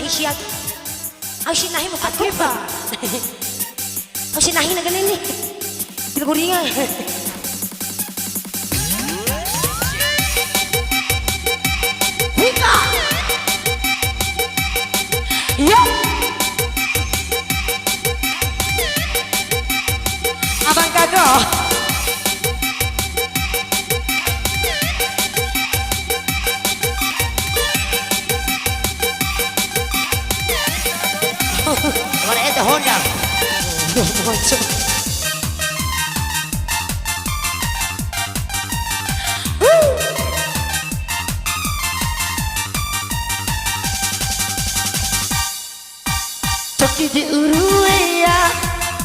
nahi siya. Ay sinahi mo kako ba? Ay sinahi na ganin ni. Pinaguringan. Hika! Yup! Abang Kago. Mana itu Honda? Macam. Toki di uruya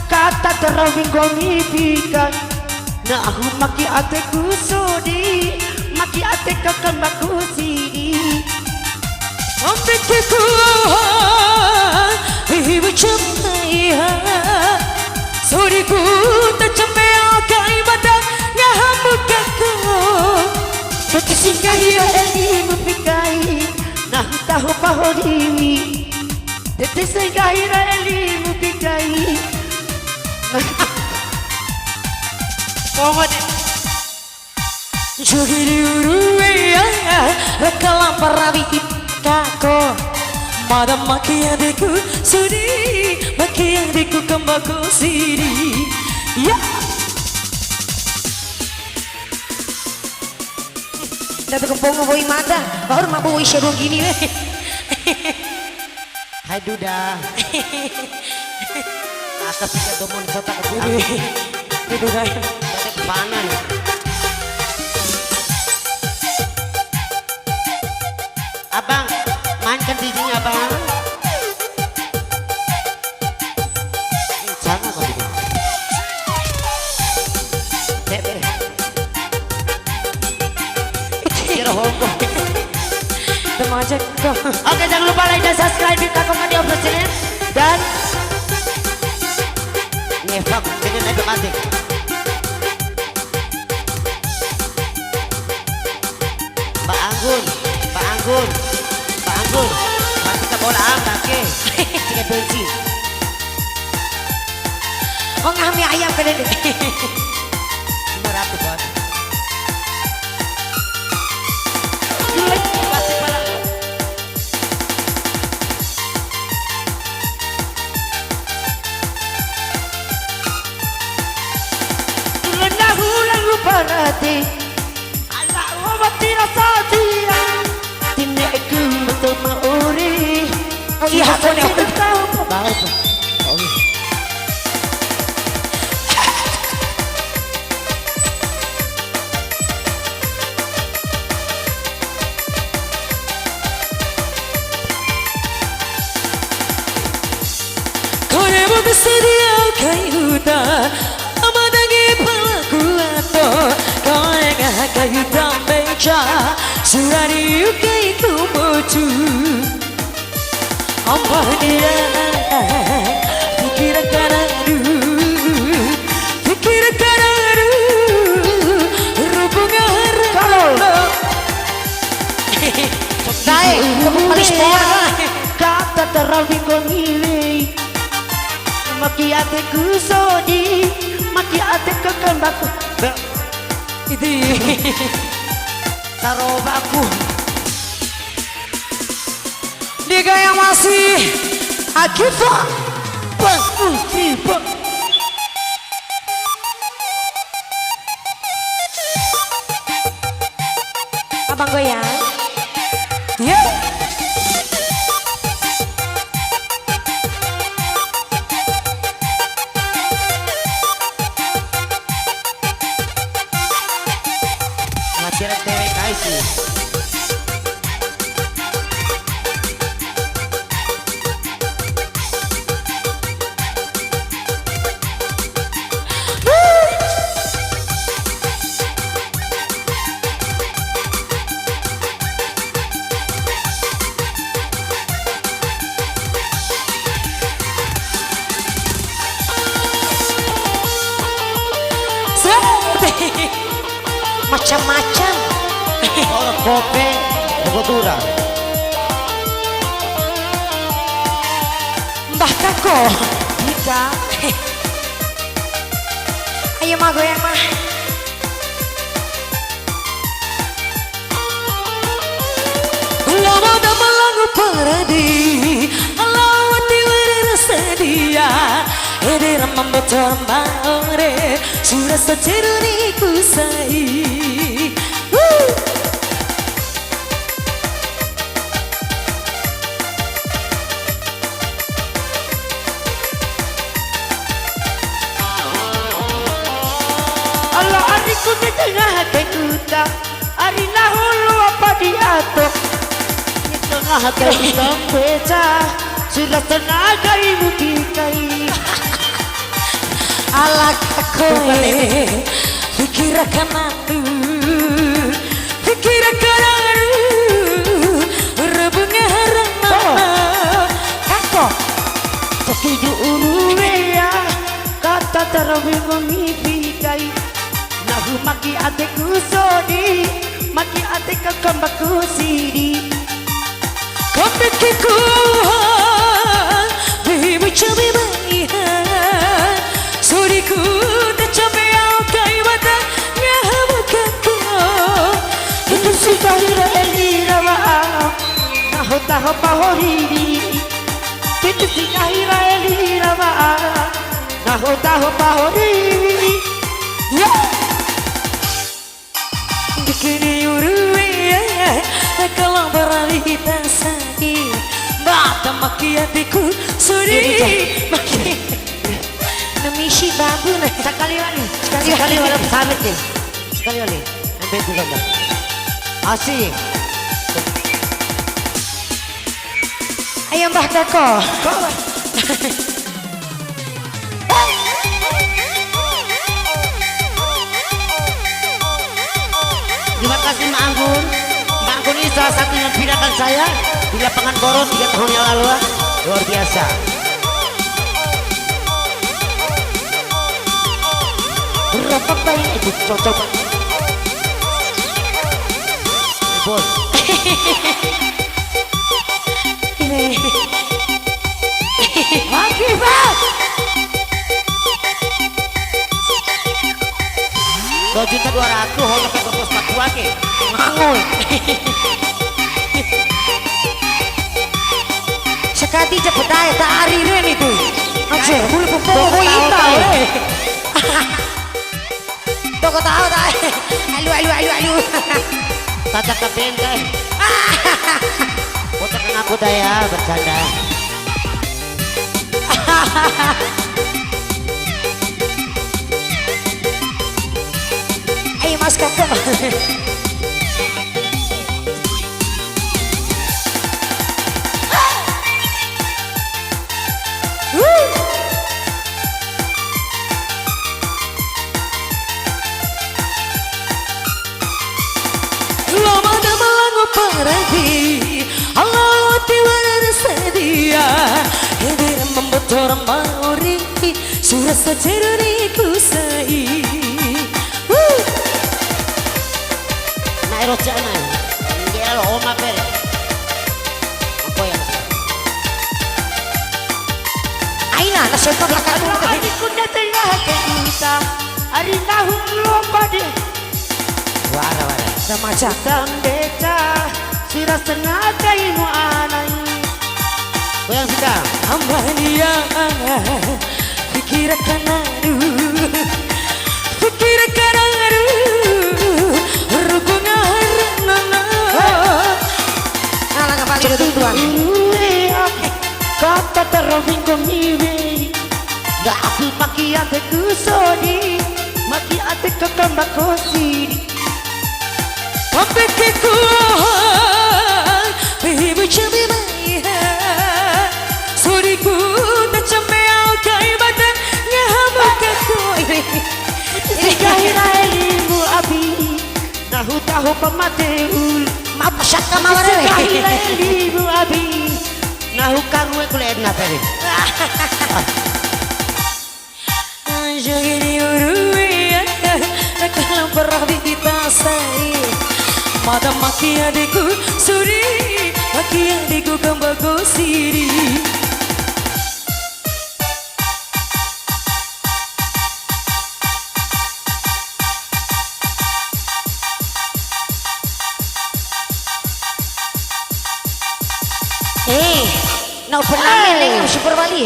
kata terawing gomipikan. Na aku maki ate kusudi, maki ate kakan bakusi. Ambeku ibu cemaya suriku tercemaya kai badan ngahamukaku Ketisingkai eli mupikai, nah tahu pahodiwi. Ketisingkai eli mupikai. Mohon Jogiri uruya rekalam parawi kako madam maki adikku sudi maki adikku kembaku siri ya datu kempong boy mada baru mabu boy syarung gini le Hai Duda. Atas kita domon sota kebudi. itu guys Kita kepanan. Abang, mainkan DJ-nya abang. Jangan kau gitu. Bebe. Kira hongkong. remaja kau Oke, jangan lupa like dan subscribe di Kakak Mandi Official dan ngefak dengan otomatis. Pak Anggun, Pak Anggun, Pak Anggun, mari kita bola apa ke? Tiga bensin. oh ngami ayam kan ini 500 buat. Pasti pala. Lagu parati, Allah tidak sadia. Tinekku betul mauri. oh iya aku nih Tahu banget. kore mo kesedia kayuta amadagi palaku ato kore ga kayuta meja surari yukai kumochu apa dia pikir kararu hubungan Dai, kamu paling kata terawih gomili. Maki ate kusodi, maki ate kekendaku. itu Tarobaku. Liga yang masih Akifa. Akifa. abang goyang ya Ngajaran cewek kasih. macam-macam Orang kopi, kebetulan. Mbah Kako. Bisa. Ayo mah goyang mah. Lama dah melangu paradi, alawati bersedia. Ede ramam betul maore, sudah seceruni kusai. Allah ariku di tengah kejuta, ari nahulu apa diatur. Di tengah kejuta beca, sudah tenaga ibu dikai. Ala kakoe, fikirakan aku, fikirakan aku, rebungnya harana. Kako, Setuju uruwe ya, kata terawih mengipikai. Nahu maki adekku sodi, maki adekku kembaku sidi. kau pikirku, bibi cabe bayihan, suriku tak cabe au kai mata ngahamukanku. Itu si kahira elira maaf, nahu tahu pahoriri. Itu si kahira elira maaf, nahu tahu pahoriri. Bikini uruwe kalau beralih kita sakit bata maki hatiku suri maki namisi babu nah Sekali wala samit nih. Sekali wala. Ambil dulu enggak. Asik. ayo Mbah Kako. Terima kasih Mak Anggun. Mak Anggun ini salah satu yang pindahkan saya di lapangan Boron 3 tahun yang lalu. Luar biasa. Berapa banyak itu cocok? Bos. Lagi Pak. 2.200.000 holok ke bos Papua ke. Ngangul. Sekati cepet aja tak ariren itu. Aja boleh popo ita. Toko tahu tak? Alu. Tata kapen deh. Botakan aku dah ya bercanda. Ayo Mas Kako. Lama dah melangu paradi, alawati bersedia. Hadir membetor mauri, sudah seceruni kusai. Nah eros jangan. Dia lo oma pere. Apa yang? Aina nasi belakang. Hari kuda tengah kejuta, hari tahun lomba deh. Wara. Remaja. Dan beca, sudah sengaja ibu anai. Goyang sudah. Ambania fikirkan aku, fikirkan aku, rukuna harana. Alah kembali dulu tuan. Kata terobing kongiwe, gak aku maki ate kusodi, maki ate kekambak kosidi. Pikirku, bibi cabe bayihan, suriku tak cabe au kai mata ngahamukanku. Ini kahira elimu abi, nahu tahu pemateul. Apa syaka mawar Kahira elimu abi, nahu karwe kulen ngapere. Jadi uruwe kalau berarti kita say. Mata maki adikku suri, maki adikku kembaku siri. Eh, naupun namin lagi super Bali.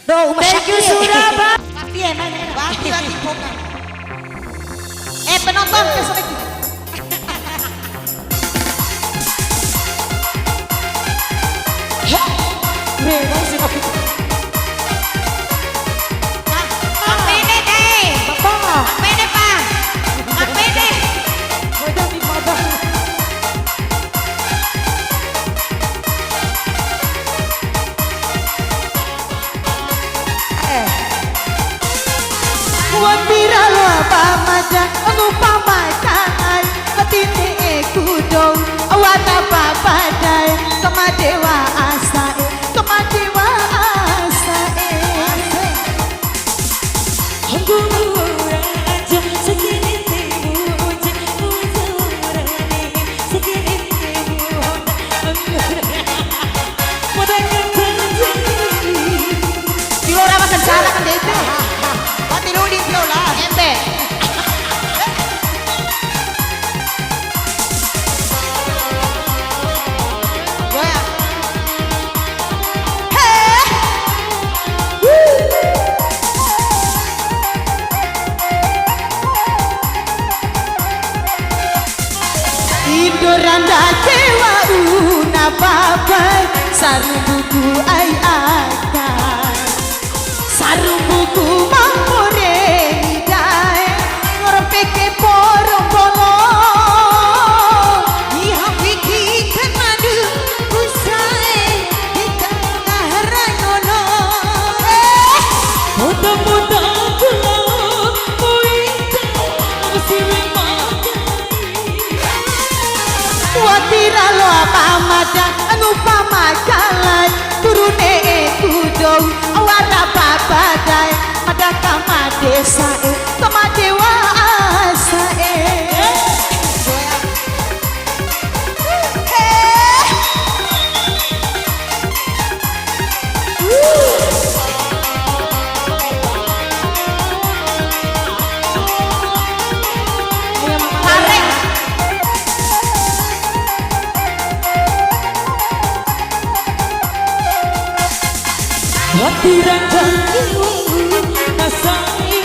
Do, Thank you umasyaki. Surabaya. Wati poka. Penonton kesana lagi. Memang sih tapi Pede deh. Bapak, Pede pa. Pede. udah di padang. Buat viral apa maja, aku pamakai, ketine kudo, awat apa badai, kemadewa asae, kemadewa asae. Di luar makan salah kan DP. Wati lu di viola. Embe. Goyang. Idoranda dewa una babai sarung buku ai akan sarung buku mamore dae ngorpeke porong bolong Iha wiki kenadu usai di tengah rayono. muda-muda pulang muida mesti Watira lo apa mada anu pamakalai turune kudong awara babadai mada kama desa kama dewa asae Tarik. Watira kanyu nasai